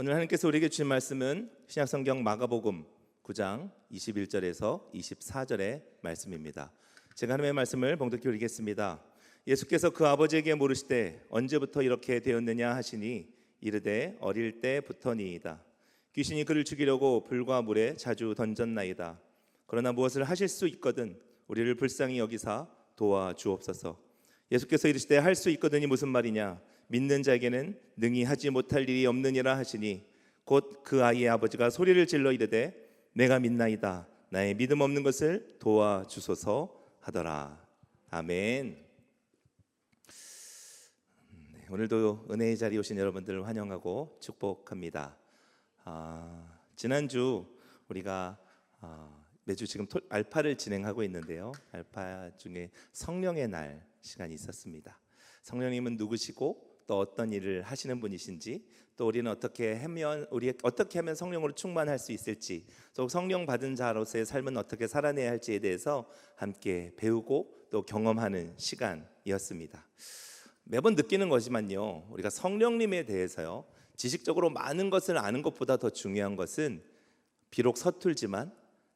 오늘 하나님께서 우리에게 주신 말씀은 신약성경 마가복음 9장 21절에서 24절의 말씀입니다. 제가 하나님의 말씀을 봉독히 읽겠습니다. 예수께서 그 아버지에게 물으시되 언제부터 이렇게 되었느냐 하시니 이르되 어릴 때부터니이다. 귀신이 그를 죽이려고 불과 물에 자주 던졌나이다. 그러나 무엇을 하실 수 있거든 우리를 불쌍히 여기사 도와주옵소서. 예수께서 이르시되 할 수 있거든이 무슨 말이냐? 믿는 자에게는 능히 하지 못할 일이 없느니라 하시니 곧 그 아이의 아버지가 소리를 질러 이르되 내가 믿나이다. 나의 믿음 없는 것을 도와주소서 하더라. 아멘. 오늘도 은혜의 자리에 오신 여러분들을 환영하고 축복합니다. 지난주 우리가 매주 지금 알파를 진행하고 있는데요. 알파 중에 성령의 날 시간이 있었습니다. 성령님은 누구시고 또 어떤 일을 하시는 분이신지, 또 우리는 어떻게 하면 성령으로 충만할 수 있을지, 또 성령 받은 자로서의 삶은 어떻게 살아내야 할지에 대해서 함께 배우고 또 경험하는 시간이었습니다. 매번 느끼는 거지만요, 우리가 성령님에 대해서요 지식적으로 많은 것을 아는 것보다 더 중요한 것은 비록 서툴지만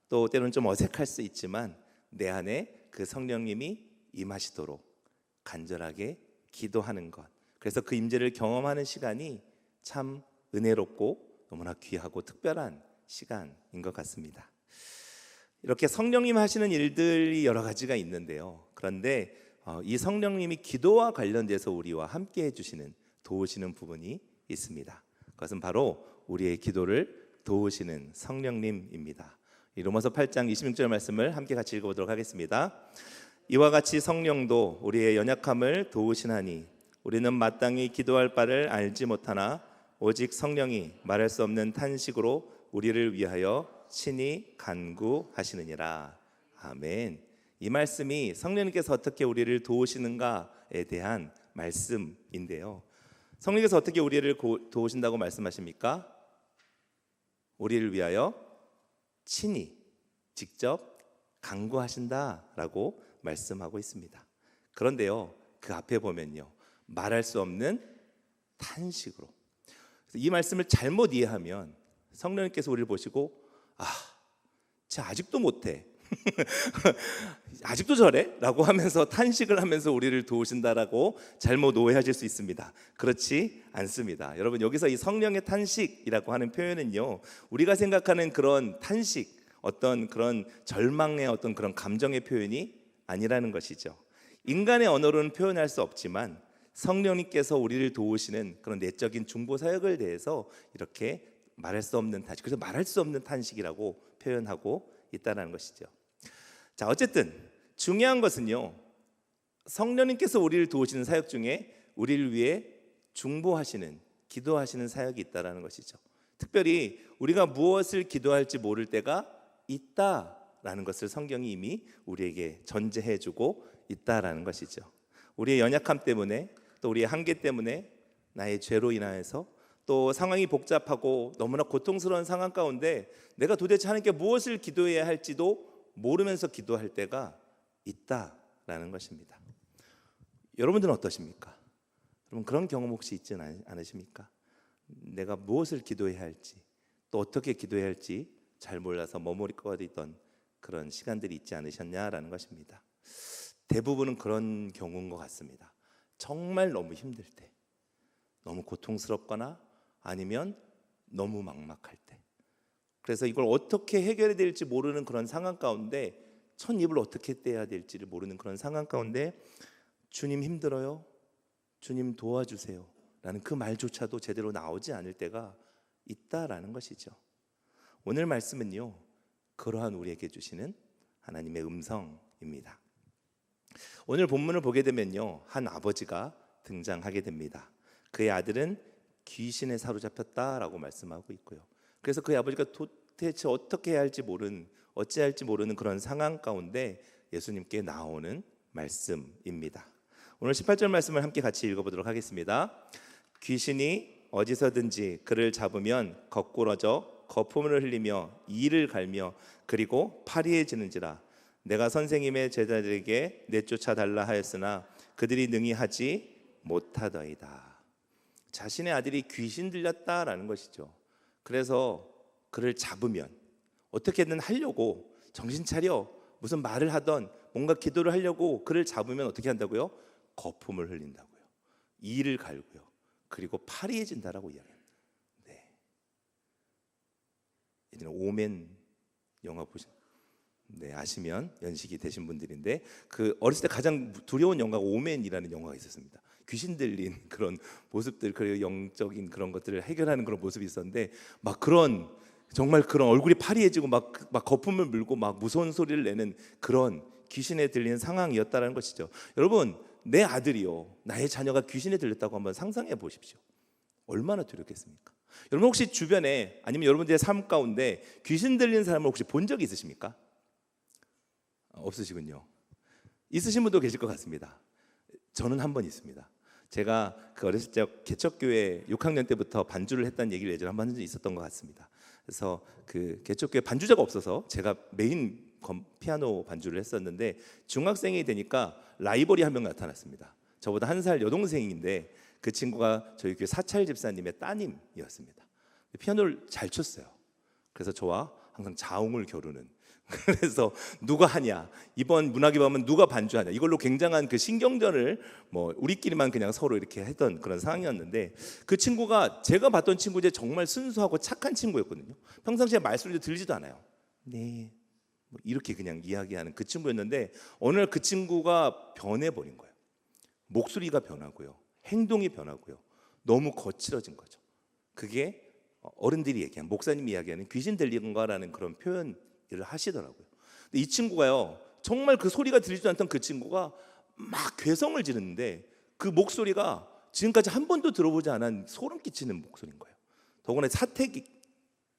또 때로는 좀 어색할 수 있지만 내 안에 그 성령님이 임하시도록 간절하게 기도하는 것, 그래서 그 임재를 경험하는 시간이 참 은혜롭고 너무나 귀하고 특별한 시간인 것 같습니다. 이렇게 성령님 하시는 일들이 여러 가지가 있는데요, 그런데 이 성령님이 기도와 관련돼서 우리와 함께 해주시는, 도우시는 부분이 있습니다. 그것은 바로 우리의 기도를 도우시는 성령님입니다. 로마서 8장 26절 말씀을 함께 같이 읽어보도록 하겠습니다. 이와 같이 성령도 우리의 연약함을 도우시나니 우리는 마땅히 기도할 바를 알지 못하나 오직 성령이 말할 수 없는 탄식으로 우리를 위하여 친히 간구하시느니라. 아멘. 이 말씀이 성령님께서 어떻게 우리를 도우시는가에 대한 말씀인데요, 성령께서 어떻게 우리를 도우신다고 말씀하십니까? 우리를 위하여 친히 직접 간구하신다라고 말씀하고 있습니다. 그런데요, 그 앞에 보면요, 말할 수 없는 탄식으로. 이 말씀을 잘못 이해하면 성령님께서 우리를 보시고 쟤 아직도 못해 아직도 저래? 라고 하면서 탄식을 하면서 우리를 도우신다라고 잘못 오해하실 수 있습니다. 그렇지 않습니다. 여러분, 여기서 이 성령의 탄식이라고 하는 표현은요, 우리가 생각하는 그런 탄식, 어떤 그런 절망의 어떤 그런 감정의 표현이 아니라는 것이죠. 인간의 언어로는 표현할 수 없지만 성령님께서 우리를 도우시는 그런 내적인 중보 사역을 대해서 이렇게 말할 수 없는 탄식, 그래서 말할 수 없는 탄식이라고 표현하고 있다는 것이죠. 자, 어쨌든 중요한 것은요, 성령님께서 우리를 도우시는 사역 중에 우리를 위해 중보하시는, 기도하시는 사역이 있다는 것이죠. 특별히 우리가 무엇을 기도할지 모를 때가 있다라는 것을 성경이 이미 우리에게 전제해주고 있다라는 것이죠. 우리의 연약함 때문에, 또 우리의 한계 때문에, 나의 죄로 인하여서, 또 상황이 복잡하고 너무나 고통스러운 상황 가운데 내가 도대체 하나님께 무엇을 기도해야 할지도 모르면서 기도할 때가 있다라는 것입니다. 여러분들은 어떠십니까? 여러분, 그런 경험 혹시 있지는 않으십니까? 내가 무엇을 기도해야 할지, 또 어떻게 기도해야 할지 잘 몰라서 머무르거리던 그런 시간들이 있지 않으셨냐라는 것입니다. 대부분은 그런 경우인 것 같습니다. 정말 너무 힘들 때, 너무 고통스럽거나 아니면 너무 막막할 때, 그래서 이걸 어떻게 해결해야 될지 모르는 그런 상황 가운데, 첫 입을 어떻게 떼야 될지를 모르는 그런 상황 가운데 주님 힘들어요, 주님 도와주세요 라는 그 말조차도 제대로 나오지 않을 때가 있다라는 것이죠. 오늘 말씀은요, 그러한 우리에게 주시는 하나님의 음성입니다. 오늘 본문을 보게 되면요, 한 아버지가 등장하게 됩니다. 그의 아들은 귀신에 사로잡혔다라고 말씀하고 있고요. 그래서 그의 아버지가 도대체 어떻게 해야 할지 모르는, 어찌할지 모르는 그런 상황 가운데 예수님께 나오는 말씀입니다. 오늘 18절 말씀을 함께 같이 읽어보도록 하겠습니다. 귀신이 어디서든지 그를 잡으면 거꾸러져 거품을 흘리며 이를 갈며 그리고 파리해지는지라. 내가 선생님의 제자들에게 내쫓아 달라 하였으나 그들이 능히 하지 못하더이다. 자신의 아들이 귀신 들렸다라는 것이죠. 그래서 그를 잡으면 어떻게든 하려고 정신 차려 무슨 말을 하던 뭔가 기도를 하려고 그를 잡으면 어떻게 한다고요? 거품을 흘린다고요. 이를 갈고요. 그리고 파리해진다라고 이야기합니다. 네. 예전에 오멘 영화 네, 아시면 연식이 되신 분들인데 그 어렸을 때 가장 두려운 영화가 오멘이라는 영화가 있었습니다. 귀신 들린 그런 모습들, 그리고 영적인 그런 것들을 해결하는 그런 모습이 있었는데 막 그런 정말 그런 얼굴이 파리해지고 막 거품을 물고 막 무서운 소리를 내는 그런 귀신에 들리는 상황이었다는 것이죠. 여러분, 내 아들이요, 나의 자녀가 귀신에 들렸다고 한번 상상해 보십시오. 얼마나 두렵겠습니까? 여러분 혹시 주변에 아니면 여러분들의 삶 가운데 귀신 들린 사람을 혹시 본 적이 있으십니까? 없으시군요. 있으신 분도 계실 것 같습니다. 저는 한 번 있습니다. 제가 그 어렸을 때 개척교회 6학년 때부터 반주를 했다는 얘기를 예전에 한 번 한 적이 있었던 것 같습니다. 그래서 그 개척교회 반주자가 없어서 제가 메인 피아노 반주를 했었는데 중학생이 되니까 라이벌이 한 명 나타났습니다. 저보다 한 살 여동생인데 그 친구가 저희 교회 사찰 집사님의 따님이었습니다. 피아노를 잘 쳤어요. 그래서 저와 항상 자웅을 겨루는, 그래서 누가 하냐, 이번 문학의 밤은 누가 반주하냐, 이걸로 굉장한 그 신경전을 뭐 우리끼리만 그냥 서로 이렇게 했던 그런 상황이었는데, 그 친구가 제가 봤던 친구 중에 정말 순수하고 착한 친구였거든요. 평상시에 말소리도 들리지도 않아요. 네, 뭐 이렇게 그냥 이야기하는 그 친구였는데 어느 날 그 친구가 변해버린 거예요. 목소리가 변하고요, 행동이 변하고요, 너무 거칠어진 거죠. 그게 어른들이 얘기하는, 목사님이 이야기하는 귀신 들린 거라는 그런 표현을 하시더라고요. 근데 이 친구가요, 정말 그 소리가 들리지도 않던 그 친구가 막 괴성을 지르는데 그 목소리가 지금까지 한 번도 들어보지 않은 소름 끼치는 목소리인 거예요. 더구나 사택이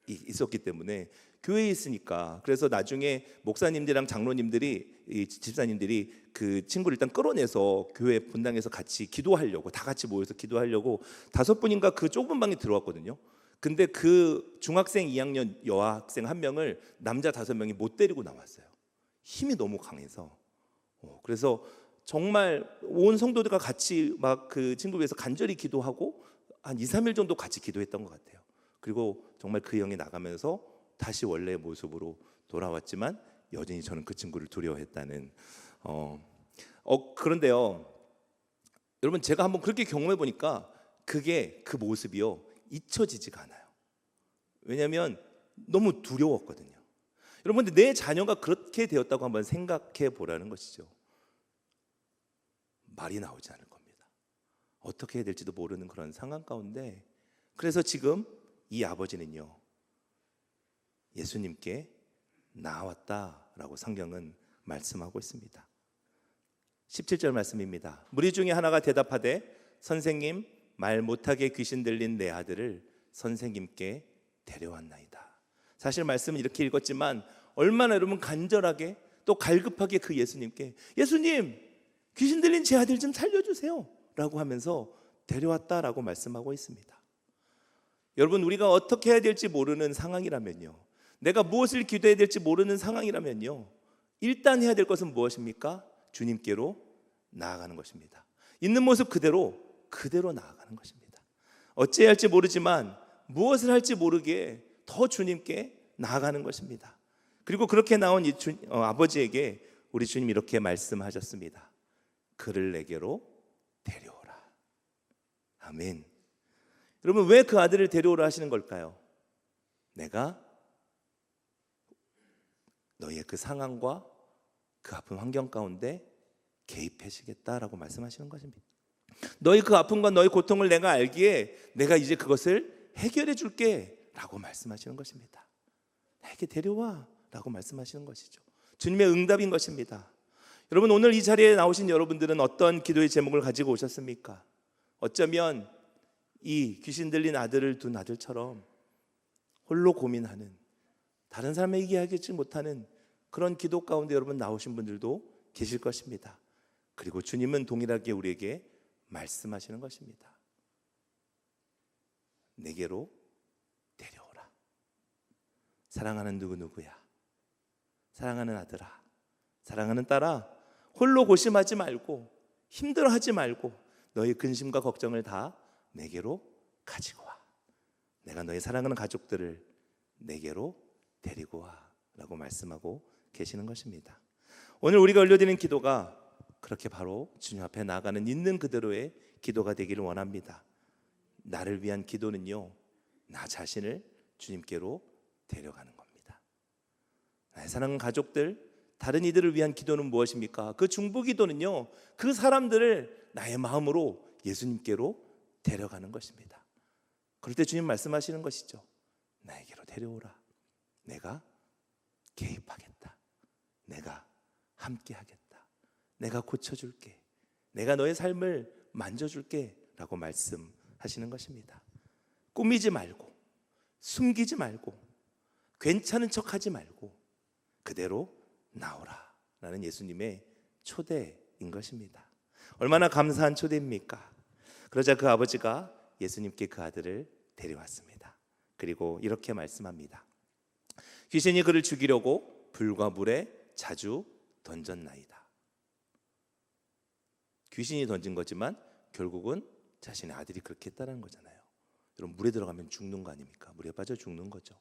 있었기 때문에 교회에 있으니까, 그래서 나중에 목사님들이랑 장로님들이, 이 집사님들이 그 친구를 일단 끌어내서 교회 분당에서 같이 기도하려고, 다 같이 모여서 기도하려고 5분인가 그 좁은 방에 들어왔거든요. 근데 그 중학생 2학년 여학생 1명을 남자 5명이 못 데리고 나왔어요. 힘이 너무 강해서. 그래서 정말 온 성도들과 같이 막 그 친구 위해서 간절히 기도하고 한 2-3일 정도 같이 기도했던 것 같아요. 그리고 정말 그 형이 나가면서 다시 원래의 모습으로 돌아왔지만 여전히 저는 그 친구를 두려워했다는. 그런데요, 여러분, 제가 한번 그렇게 경험해 보니까 그게, 그 모습이요, 잊혀지지가 않아요. 왜냐하면 너무 두려웠거든요. 여러분, 근데 내 자녀가 그렇게 되었다고 한번 생각해 보라는 것이죠. 말이 나오지 않을 겁니다. 어떻게 해야 될지도 모르는 그런 상황 가운데, 그래서 지금 이 아버지는요, 예수님께 나왔다라고 성경은 말씀하고 있습니다. 17절 말씀입니다. 무리 중에 하나가 대답하되, 선생님, 말 못하게 귀신 들린 내 아들을 선생님께 데려왔나이다. 사실 말씀은 이렇게 읽었지만 얼마나 여러분 간절하게 또 갈급하게 그 예수님께, 예수님, 귀신 들린 제 아들 좀 살려주세요 라고 하면서 데려왔다라고 말씀하고 있습니다. 여러분, 우리가 어떻게 해야 될지 모르는 상황이라면요, 내가 무엇을 기도해야 될지 모르는 상황이라면요, 일단 해야 될 것은 무엇입니까? 주님께로 나아가는 것입니다. 있는 모습 그대로 나아가는 것입니다. 어찌해야 할지 모르지만 무엇을 할지 모르게 더 주님께 나아가는 것입니다. 그리고 그렇게 나온 이 아버지에게 우리 주님 이렇게 말씀하셨습니다. 그를 내게로 데려오라. 아멘. 여러분, 왜 그 아들을 데려오라 하시는 걸까요? 내가 너희의 그 상황과 그 아픈 환경 가운데 개입하시겠다라고 말씀하시는 것입니다. 너희 그 아픔과 너희 고통을 내가 알기에 내가 이제 그것을 해결해 줄게 라고 말씀하시는 것입니다. 나에게 데려와 라고 말씀하시는 것이죠. 주님의 응답인 것입니다. 여러분, 오늘 이 자리에 나오신 여러분들은 어떤 기도의 제목을 가지고 오셨습니까? 어쩌면 이 귀신 들린 아들을 둔 아들처럼 홀로 고민하는, 다른 사람에게 이야기하지 못하는 그런 기도 가운데 여러분 나오신 분들도 계실 것입니다. 그리고 주님은 동일하게 우리에게 말씀하시는 것입니다. 내게로 데려오라. 사랑하는 누구누구야, 사랑하는 아들아, 사랑하는 딸아, 홀로 고심하지 말고 힘들어하지 말고 너희 근심과 걱정을 다 내게로 가지고 와. 내가 너의 사랑하는 가족들을 내게로 데리고 와 라고 말씀하고 계시는 것입니다. 오늘 우리가 올려드리는 기도가 그렇게 바로 주님 앞에 나아가는 있는 그대로의 기도가 되기를 원합니다. 나를 위한 기도는요, 나 자신을 주님께로 데려가는 겁니다. 나의 사랑하는 가족들, 다른 이들을 위한 기도는 무엇입니까? 그 중보 기도는요, 그 사람들을 나의 마음으로 예수님께로 데려가는 것입니다. 그럴 때 주님 말씀하시는 것이죠. 나에게로 데려오라. 내가 개입하겠다. 내가 함께하겠다. 내가 고쳐줄게. 내가 너의 삶을 만져줄게 라고 말씀하시는 것입니다. 꾸미지 말고, 숨기지 말고, 괜찮은 척하지 말고 그대로 나오라 라는 예수님의 초대인 것입니다. 얼마나 감사한 초대입니까? 그러자 그 아버지가 예수님께 그 아들을 데려왔습니다. 그리고 이렇게 말씀합니다. 귀신이 그를 죽이려고 불과 물에 자주 던졌나이다. 귀신이 던진 거지만 결국은 자신의 아들이 그렇게 했다는 거잖아요. 여러분, 물에 들어가면 죽는 거 아닙니까? 물에 빠져 죽는 거죠.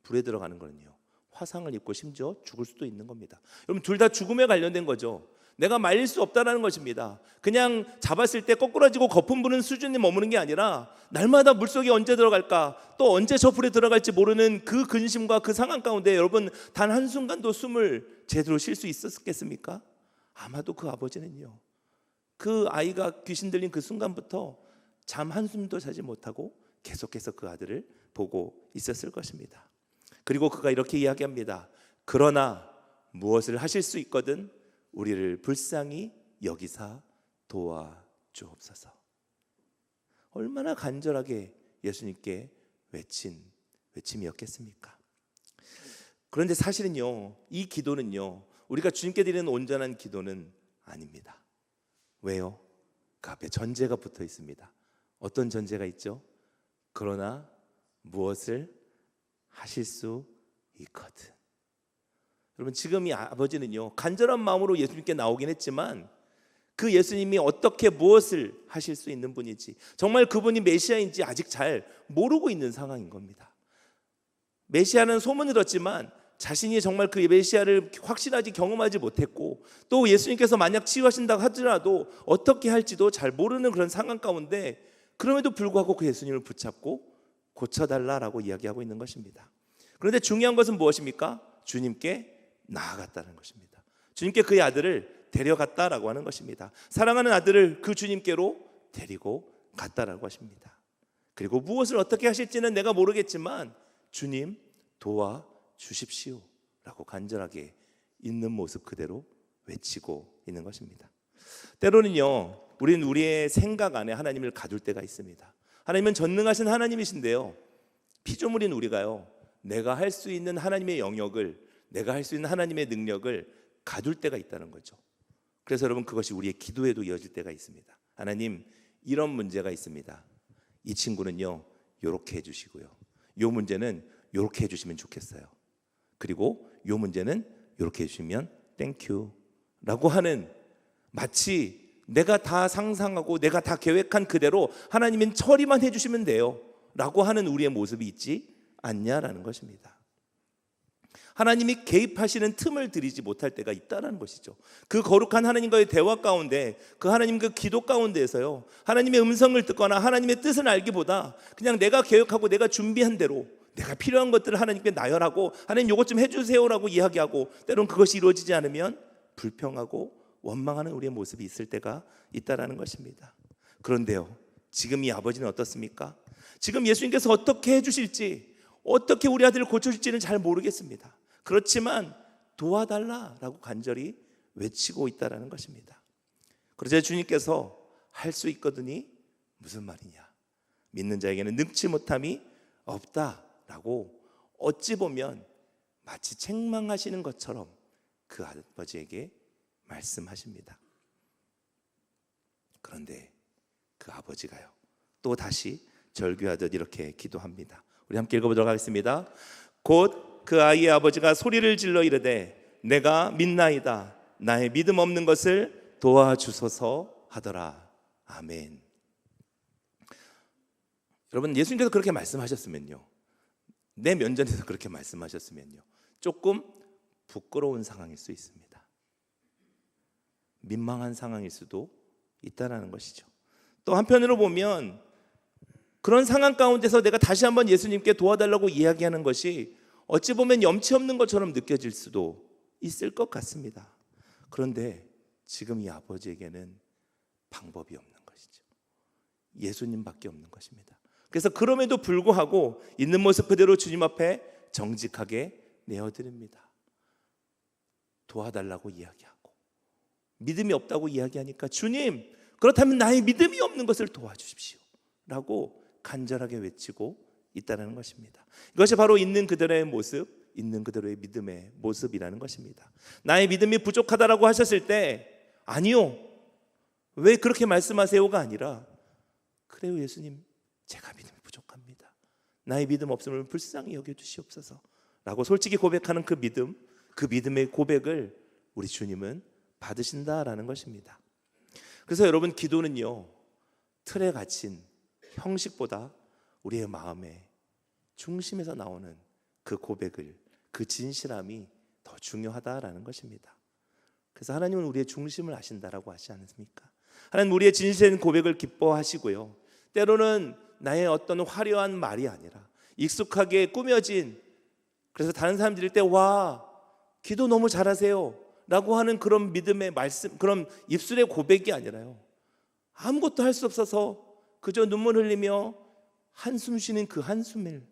불에 들어가는 거는요, 화상을 입고 심지어 죽을 수도 있는 겁니다. 여러분, 둘 다 죽음에 관련된 거죠. 내가 말릴 수 없다는 것입니다. 그냥 잡았을 때 거꾸라지고 거품 부는 수준에 머무는 게 아니라 날마다 물속에 언제 들어갈까, 또 언제 저 불에 들어갈지 모르는 그 근심과 그 상황 가운데 여러분, 단 한순간도 숨을 제대로 쉴 수 있었겠습니까? 아마도 그 아버지는요, 그 아이가 귀신 들린 그 순간부터 잠 한숨도 자지 못하고 계속해서 그 아들을 보고 있었을 것입니다. 그리고 그가 이렇게 이야기합니다. 그러나 무엇을 하실 수 있거든 우리를 불쌍히 여기사 도와주옵소서. 얼마나 간절하게 예수님께 외친 외침이었겠습니까? 그런데 사실은요, 이 기도는요, 우리가 주님께 드리는 온전한 기도는 아닙니다. 왜요? 그 앞에 전제가 붙어 있습니다. 어떤 전제가 있죠? 그러나 무엇을 하실 수 있거든. 여러분, 지금 이 아버지는요, 간절한 마음으로 예수님께 나오긴 했지만 그 예수님이 어떻게 무엇을 하실 수 있는 분인지, 정말 그분이 메시아인지 아직 잘 모르고 있는 상황인 겁니다. 메시아는 소문을 들었지만 자신이 정말 그 메시아를 확실하게 경험하지 못했고, 또 예수님께서 만약 치유하신다고 하더라도 어떻게 할지도 잘 모르는 그런 상황 가운데 그럼에도 불구하고 그 예수님을 붙잡고 고쳐달라라고 이야기하고 있는 것입니다. 그런데 중요한 것은 무엇입니까? 주님께 나아갔다는 것입니다. 주님께 그의 아들을 데려갔다라고 하는 것입니다. 사랑하는 아들을 그 주님께로 데리고 갔다라고 하십니다. 그리고 무엇을 어떻게 하실지는 내가 모르겠지만 주님 도와주십시오 라고 간절하게 있는 모습 그대로 외치고 있는 것입니다. 때로는요, 우리는 우리의 생각 안에 하나님을 가둘 때가 있습니다. 하나님은 전능하신 하나님이신데요, 피조물인 우리가요, 내가 할 수 있는 하나님의 영역을, 내가 할 수 있는 하나님의 능력을 가둘 때가 있다는 거죠. 그래서 여러분, 그것이 우리의 기도에도 이어질 때가 있습니다. 하나님, 이런 문제가 있습니다. 이 친구는요, 요렇게 해주시고요, 요 문제는 요렇게 해주시면 좋겠어요. 그리고 요 문제는 요렇게 해주시면 땡큐 라고 하는, 마치 내가 다 상상하고 내가 다 계획한 그대로 하나님은 처리만 해주시면 돼요 라고 하는 우리의 모습이 있지 않냐라는 것입니다. 하나님이 개입하시는 틈을 들이지 못할 때가 있다는 것이죠. 그 거룩한 하나님과의 대화 가운데, 그 하나님 그 기도 가운데에서요, 하나님의 음성을 듣거나 하나님의 뜻을 알기보다 그냥 내가 계획하고 내가 준비한 대로 내가 필요한 것들을 하나님께 나열하고 하나님 이것 좀 해주세요라고 이야기하고, 때로는 그것이 이루어지지 않으면 불평하고 원망하는 우리의 모습이 있을 때가 있다라는 것입니다. 그런데요, 지금 이 아버지는 어떻습니까? 지금 예수님께서 어떻게 해주실지, 어떻게 우리 아들을 고쳐줄지는 잘 모르겠습니다. 그렇지만 도와달라라고 간절히 외치고 있다라는 것입니다. 그러자 주님께서 할 수 있거든이 무슨 말이냐, 믿는 자에게는 능치 못함이 없다라고 어찌 보면 마치 책망하시는 것처럼 그 아버지에게 말씀하십니다. 그런데 그 아버지가요, 또 다시 절규하듯 이렇게 기도합니다. 우리 함께 읽어보도록 하겠습니다. 곧 그 아이의 아버지가 소리를 질러 이르되 내가 믿나이다, 나의 믿음 없는 것을 도와주소서 하더라. 아멘. 여러분, 예수님께서 그렇게 말씀하셨으면요, 내 면전에서 그렇게 말씀하셨으면요, 조금 부끄러운 상황일 수 있습니다. 민망한 상황일 수도 있다는 것이죠. 또 한편으로 보면 그런 상황 가운데서 내가 다시 한번 예수님께 도와달라고 이야기하는 것이 어찌 보면 염치 없는 것처럼 느껴질 수도 있을 것 같습니다. 그런데 지금 이 아버지에게는 방법이 없는 것이죠. 예수님밖에 없는 것입니다. 그래서 그럼에도 불구하고 있는 모습 그대로 주님 앞에 정직하게 내어드립니다. 도와달라고 이야기하고, 믿음이 없다고 이야기하니까 주님, 그렇다면 나의 믿음이 없는 것을 도와주십시오 라고 간절하게 외치고 있다는 것입니다. 이것이 바로 있는 그대로의 모습, 있는 그대로의 믿음의 모습이라는 것입니다. 나의 믿음이 부족하다라고 하셨을 때, 아니요, 왜 그렇게 말씀하세요가 아니라, 그래요 예수님, 제가 믿음이 부족합니다. 나의 믿음 없음을 불쌍히 여겨주시옵소서 라고 솔직히 고백하는 그 믿음, 그 믿음의 고백을 우리 주님은 받으신다라는 것입니다. 그래서 여러분, 기도는요, 틀에 갇힌 형식보다 우리의 마음의 중심에서 나오는 그 고백을, 그 진실함이 더 중요하다라는 것입니다. 그래서 하나님은 우리의 중심을 아신다라고 하지 않습니까? 하나님 우리의 진실된 고백을 기뻐하시고요, 때로는 나의 어떤 화려한 말이 아니라 익숙하게 꾸며진, 그래서 다른 사람들일 때 와, 기도 너무 잘하세요 라고 하는 그런 믿음의 말씀, 그런 입술의 고백이 아니라요, 아무것도 할 수 없어서 그저 눈물 흘리며 한숨 쉬는 그 한숨을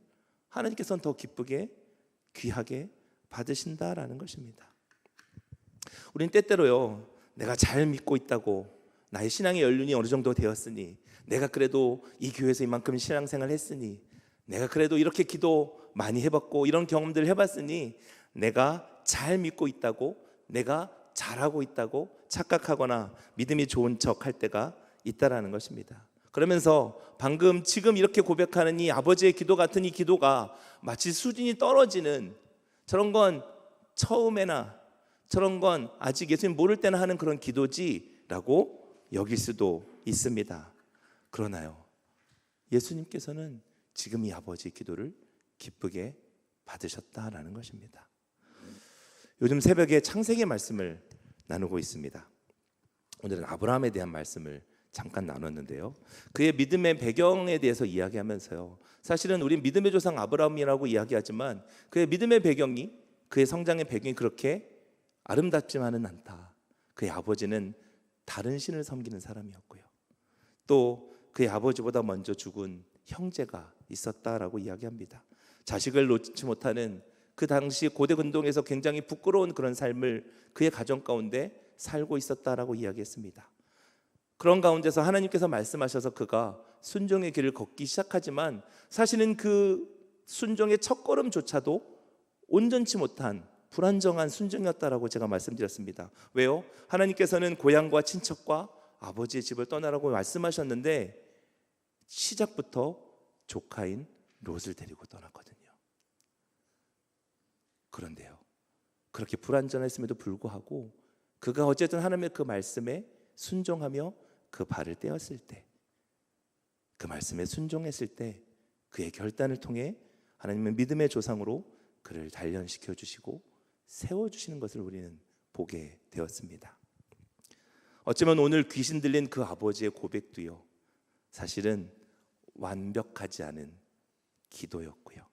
하나님께서는 더 기쁘게, 귀하게 받으신다라는 것입니다. 우리는 때때로요, 내가 잘 믿고 있다고, 나의 신앙의 연륜이 어느 정도 되었으니, 내가 그래도 이 교회에서 이만큼 신앙생활 했으니, 내가 그래도 이렇게 기도 많이 해봤고 이런 경험들을 해봤으니 내가 잘 믿고 있다고, 내가 잘하고 있다고 착각하거나 믿음이 좋은 척 할 때가 있다라는 것입니다. 그러면서 방금 지금 이렇게 고백하는 이 아버지의 기도 같은 이 기도가 마치 수준이 떨어지는, 저런 건 처음에나, 저런 건 아직 예수님 모를 때나 하는 그런 기도지라고 여길 수도 있습니다. 그러나요, 예수님께서는 지금 이 아버지의 기도를 기쁘게 받으셨다라는 것입니다. 요즘 새벽에 창세기 말씀을 나누고 있습니다. 오늘은 아브라함에 대한 말씀을 잠깐 나눴는데요, 그의 믿음의 배경에 대해서 이야기하면서요, 사실은 우린 믿음의 조상 아브라함이라고 이야기하지만 그의 믿음의 배경이, 그의 성장의 배경이 그렇게 아름답지만은 않다. 그의 아버지는 다른 신을 섬기는 사람이었고요, 또 그의 아버지보다 먼저 죽은 형제가 있었다라고 이야기합니다. 자식을 놓지 못하는 그 당시 고대 근동에서 굉장히 부끄러운 그런 삶을 그의 가정 가운데 살고 있었다라고 이야기했습니다. 그런 가운데서 하나님께서 말씀하셔서 그가 순종의 길을 걷기 시작하지만 사실은 그 순종의 첫걸음조차도 온전치 못한 불안정한 순종이었다라고 제가 말씀드렸습니다. 왜요? 하나님께서는 고향과 친척과 아버지의 집을 떠나라고 말씀하셨는데 시작부터 조카인 롯을 데리고 떠났거든요. 그런데요, 그렇게 불안전했음에도 불구하고 그가 어쨌든 하나님의 그 말씀에 순종하며 그 발을 떼었을 때, 그 말씀에 순종했을 때 그의 결단을 통해 하나님은 믿음의 조상으로 그를 단련시켜 주시고 세워주시는 것을 우리는 보게 되었습니다. 어쩌면 오늘 귀신 들린 그 아버지의 고백도요, 사실은 완벽하지 않은 기도였고요,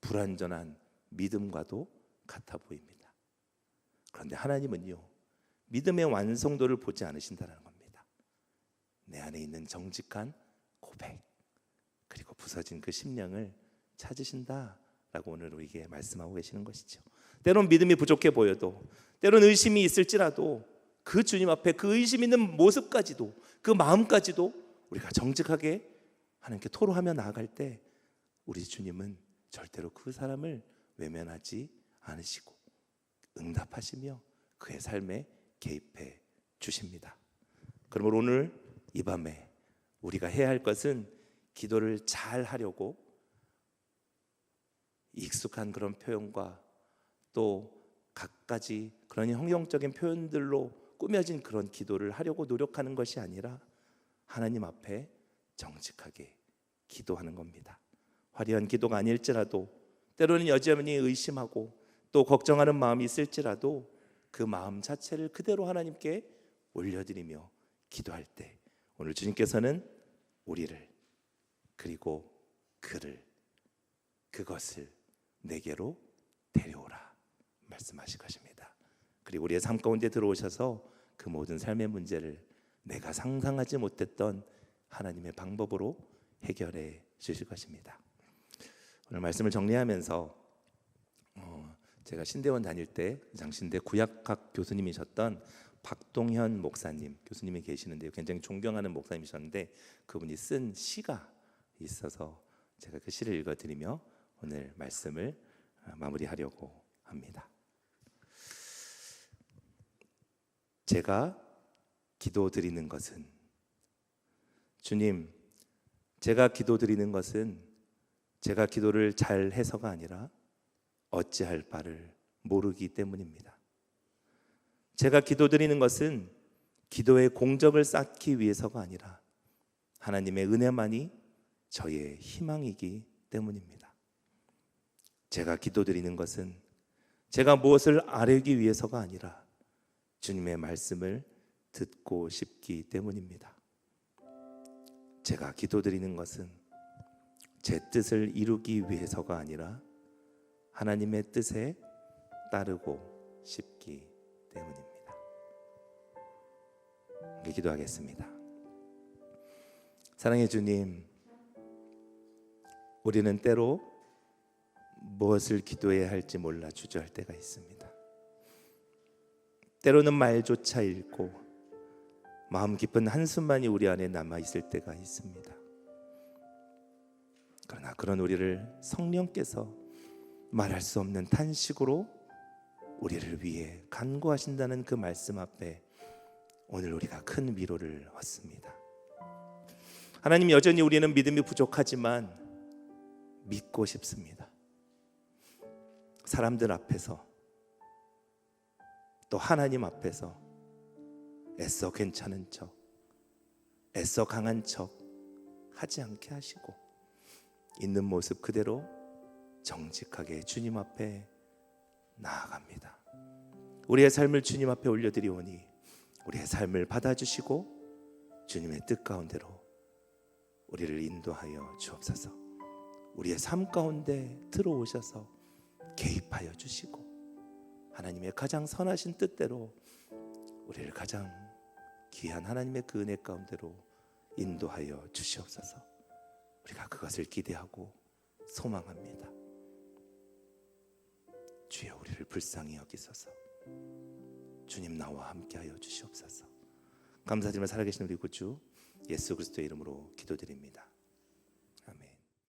불완전한 믿음과도 같아 보입니다. 그런데 하나님은요, 믿음의 완성도를 보지 않으신다는 겁니다. 내 안에 있는 정직한 고백, 그리고 부서진 그 심령을 찾으신다라고 오늘 우리에게 말씀하고 계시는 것이죠. 때론 믿음이 부족해 보여도, 때론 의심이 있을지라도 그 주님 앞에 그 의심 있는 모습까지도, 그 마음까지도 우리가 정직하게 하나님께 토로하며 나아갈 때 우리 주님은 절대로 그 사람을 외면하지 않으시고 응답하시며 그의 삶에 개입해 주십니다. 그러므로 오늘 이 밤에 우리가 해야 할 것은 기도를 잘 하려고 익숙한 그런 표현과 또 갖가지 그런 형용적인 표현들로 꾸며진 그런 기도를 하려고 노력하는 것이 아니라 하나님 앞에 정직하게 기도하는 겁니다. 화려한 기도가 아닐지라도, 때로는 여전히 의심하고 또 걱정하는 마음이 있을지라도 그 마음 자체를 그대로 하나님께 올려드리며 기도할 때 오늘 주님께서는 우리를, 그리고 그를, 그것을 내게로 데려오라 말씀하실 것입니다. 그리고 우리의 삶 가운데 들어오셔서 그 모든 삶의 문제를 내가 상상하지 못했던 하나님의 방법으로 해결해 주실 것입니다. 오늘 말씀을 정리하면서 제가 신대원 다닐 때 장신대 구약학 교수님이셨던 박동현 목사님 교수님이 계시는데요, 굉장히 존경하는 목사님이셨는데 그분이 쓴 시가 있어서 제가 그 시를 읽어드리며 오늘 말씀을 마무리하려고 합니다. 제가 기도드리는 것은, 주님, 제가 기도드리는 것은 제가 기도를 잘 해서가 아니라 어찌할 바를 모르기 때문입니다. 제가 기도드리는 것은 기도의 공적을 쌓기 위해서가 아니라 하나님의 은혜만이 저의 희망이기 때문입니다. 제가 기도드리는 것은 제가 무엇을 아뢰기 위해서가 아니라 주님의 말씀을 듣고 싶기 때문입니다. 제가 기도드리는 것은 제 뜻을 이루기 위해서가 아니라 하나님의 뜻에 따르고 싶기 때문입니다. 기도하겠습니다. 사랑의 주님, 우리는 때로 무엇을 기도해야 할지 몰라 주저할 때가 있습니다. 때로는 말조차 잃고 마음 깊은 한숨만이 우리 안에 남아 있을 때가 있습니다. 그러나 그런 우리를 성령께서 말할 수 없는 탄식으로 우리를 위해 간구하신다는 그 말씀 앞에 오늘 우리가 큰 위로를 얻습니다. 하나님, 여전히 우리는 믿음이 부족하지만 믿고 싶습니다. 사람들 앞에서 또 하나님 앞에서 애써 괜찮은 척, 애써 강한 척 하지 않게 하시고 있는 모습 그대로 정직하게 주님 앞에 나아갑니다. 우리의 삶을 주님 앞에 올려드리오니 우리의 삶을 받아주시고 주님의 뜻 가운데로 우리를 인도하여 주옵소서. 우리의 삶 가운데 들어오셔서 개입하여 주시고 하나님의 가장 선하신 뜻대로 우리를 가장 귀한 하나님의 그 은혜 가운데로 인도하여 주시옵소서. 우리가 그것을 기대하고 소망합니다. 주여, 우리를 불쌍히 여기소서. 주님, 나와 함께하여 주시옵소서. 감사드리며 살아계신 우리 구주 예수 그리스도의 이름으로 기도드립니다.